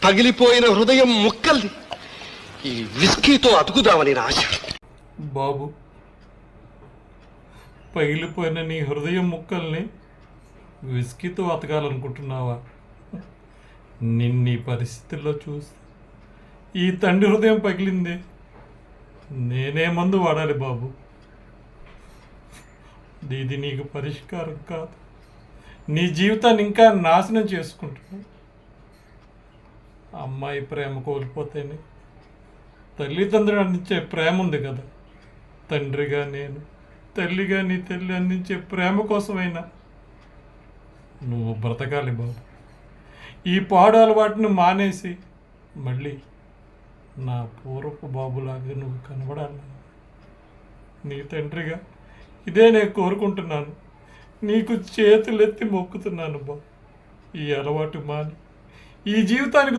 పగిలిపోయిన హృదయం ముక్కల్ని ఈ విస్కీతో అతుకుదామని నా ఆశ. బాబు, పగిలిపోయిన నీ హృదయం ముక్కల్ని విస్కీతో అతకాలనుకుంటున్నావా? నిన్నీ పరిస్థితుల్లో చూసి ఈ తండ్రి హృదయం పగిలింది. నేనే మందు వాడాలి బాబు? ఇది నీకు పరిష్కారం కాదు. నీ జీవితాన్ని ఇంకా నాశనం చేసుకుంటున్నావు. అమ్మాయి ప్రేమ కోల్పోతేనే తల్లిదండ్రులు అందించే ప్రేమ ఉంది కదా. తండ్రిగా నేను, తల్లిగా నీ తల్లి అందించే ప్రేమ కోసమైనా నువ్వు బ్రతకాలి బాబు. ఈ పాడు అలవాటును మానేసి మళ్ళీ నా పూర్వపు బాబులాగా నువ్వు కనబడాలి. నీ తండ్రిగా ఇదే నేను కోరుకుంటున్నాను. నీకు చేతులెత్తి మొక్కుతున్నాను బాబు. ఈ అలవాటు మాని ఈ జీవితానికి